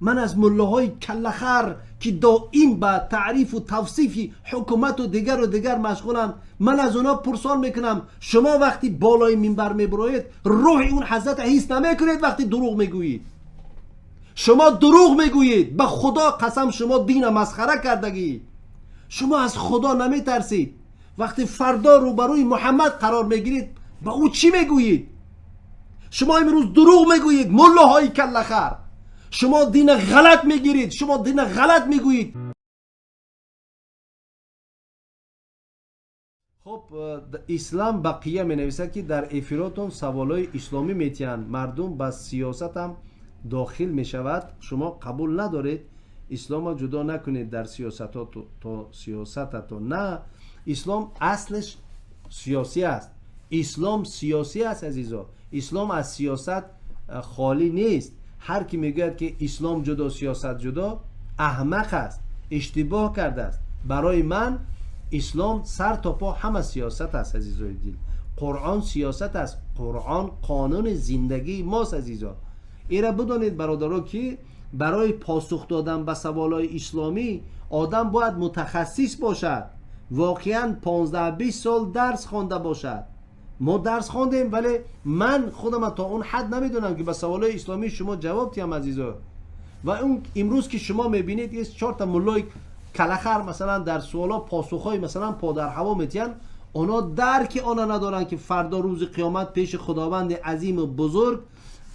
من از ملاهای کلخر که دائم با تعریف و توصیف حکومت و دیگر مشغولم، من از اونا پرسان میکنم شما وقتی بالای منبر میبروید روح اون حضرت حس نمیکنید؟ وقتی دروغ میگویید، شما دروغ میگویید، به خدا قسم شما دین مسخره کردگی. شما از خدا نمیترسید؟ وقتی فردا روبروی محمد قرار میگیرید به او چی میگویید؟ شما امروز دروغ میگویید ملاهای کلخر، شما دین غلط میگیرید، شما دین غلط میگویید. خب اسلام بقیه می نویسه که در افراتون سوالای اسلامی میتین، مردم به سیاست هم داخل می شود، شما قبول ندارید، اسلام جدا نکنید در سیاستتون. نه، اسلام اصلش سیاسی است، اسلام سیاسی است عزیزا، اسلام از سیاست خالی نیست. هر کی میگه که اسلام جدا سیاست جدا احمق است، اشتباه کرده است. برای من اسلام سر تا پا همه سیاست است عزیزای دل. قرآن سیاست است، قرآن قانون زندگی ماست عزیزا. ایره بدانید برادرها که برای پاسخ دادن به سوالای اسلامی آدم باید متخصص باشد، واقعا 15-20 سال درس خوانده باشد. ما درس خواندیم ولی من خودم تا اون حد نمیدونم که به سوالای اسلامی شما جواب تیم عزیزا. و اون امروز که شما میبینید یه 4 تا ملای کلخر مثلا در سوالا پاسخهای مثلا پادر هوا میتین، اونا درک آنها ندارن که فردا روز قیامت پیش خداوند عظیم و بزرگ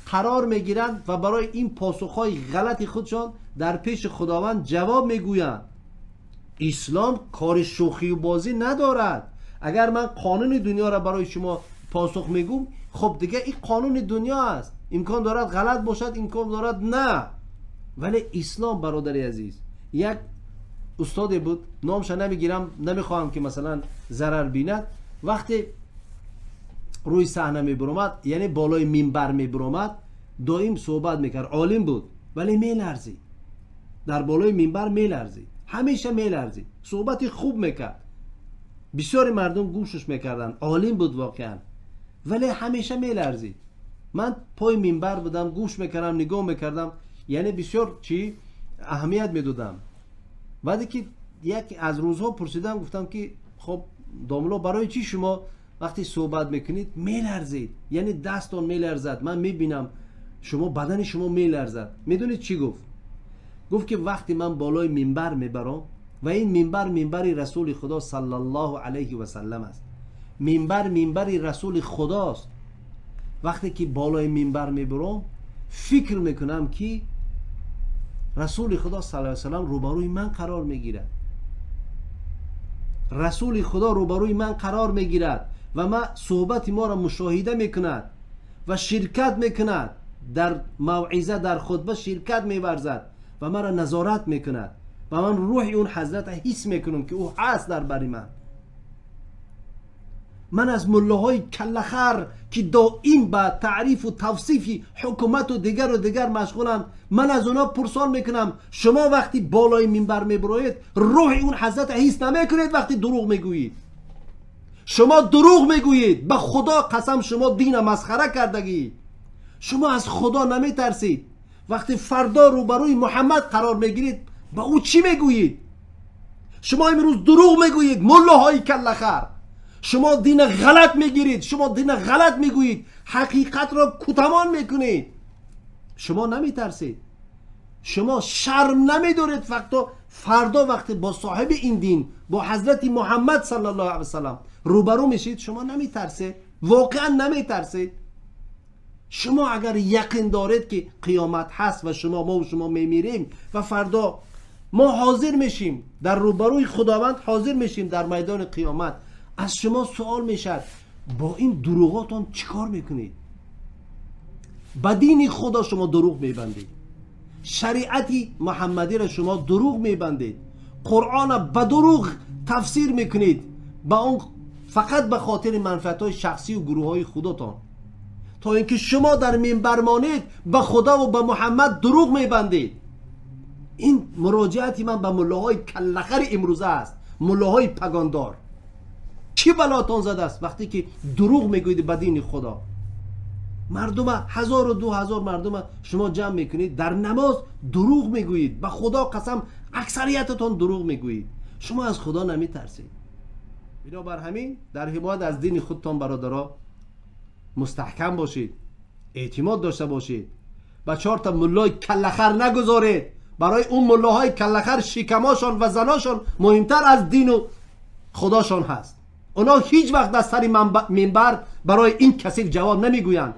قرار میگیرند و برای این پاسخهای غلط خودشان در پیش خداوند جواب میگویند. اسلام کار شوخی و بازی ندارد. اگر من قانون دنیا را برای شما پاسخ میگم، خب دیگه این قانون دنیا است، امکان دارد غلط باشد، امکان دارد نه. ولی اسلام برادری عزیز، یک استادی بود، نامش نمیگیرم، نمیخوام که مثلا ضرر بیند، وقتی روی صحنه میبرمد، یعنی بالای منبر میبرمد، دائم صحبت میکرد، عالم بود ولی میلرزید، در بالای منبر میلرزید، همیشه میلرزید، صحبتی خوب میکرد، بسیاری مردم گوشش میکردن، عالم بود واقعا ولی همیشه میلرزید. من پای منبر بودم، گوش میکردم، نگاه میکردم، یعنی بسیار چی اهمیت میدادم. بعدی که یک از روزها پرسیدم، گفتم که خب داملا برای چی شما وقتی صحبت میکنید میلرزید؟ یعنی دستان میلرزد، من میبینم شما بدن شما میلرزد. میدونید چی گفت؟ گفت که وقتی من بالای منبر میبرم و این منبر رسول خدا صلی الله علیه و سلم است، منبر رسول خداست، وقتی که بالای منبر میبرم فکر میکنم که رسول خدا صلی الله علیه و سلم روبروی من قرار میگیرد، رسول خدا روبروی من قرار میگیرد و ما صحبت ما را مشاهده میکند و شرکت میکند، در موعظه در خطبه شرکت میورزد و ما را نظارت میکند و من روح اون حضرت حس میکنم که او هست در بری من. من از ملاهای کلخر که دائم با تعریف و توصیف حکومت و دیگر مشغولم، من از اونا پرسان میکنم شما وقتی بالای منبر میبروید روح اون حضرت حس نمیکنید؟ وقتی دروغ میگویید، شما دروغ میگویید، به خدا قسم شما دین مسخره کردگی. شما از خدا نمیترسید؟ وقتی فردا روبروی محمد قرار میگیرید به او چی میگویید؟ شما امروز دروغ میگویید ملاهای کلخر، شما دین غلط میگیرید، شما دین غلط میگویید، حقیقت را کتمان میکنید. شما نمیترسید؟ شما شرم نمیدارید فردا وقتی با صاحب این دین، با حضرت محمد صلی الله علیه وسلم روبرو میشید؟ شما نمیترسید؟ واقعا نمیترسید؟ شما اگر یقین دارید که قیامت هست و شما میمیریم و فردا ما حاضر میشیم در روبروی خداوند، حاضر میشیم در میدان قیامت، از شما سوال میشد با این دروغاتون چیکار میکنید؟ با دین خدا شما دروغ میبندید، شریعت محمدی را شما دروغ میبندید، قرآن را به دروغ تفسیر میکنید، با اون فقط به خاطر منفعت‌های شخصی و گروه‌های خودتان، تا اینکه شما در منبر مانید به خدا و به محمد دروغ میبندید. این مراجعتی من به ملاهای کلخر امروزه است، ملاهای پگاندار. چی بلاتان زده است وقتی که دروغ میگویید به دین خدا؟ مردم 1000 و 2000 مردم شما جمع میکنید در نماز دروغ میگویید، به خدا قسم اکثریتتون دروغ میگویید. شما از خدا نمیترسید. بنابر همین در حمایت از دین خودتان برادرها مستحکم باشید، اعتماد داشته باشید. با 4 تا ملای کلخر نگذارید. برای اون ملاهای کلخر شکماشان و زناشان مهمتر از دین و خداشان هست. اونا هیچ وقت از سر منبر برای این کسی جواب نمیگویند.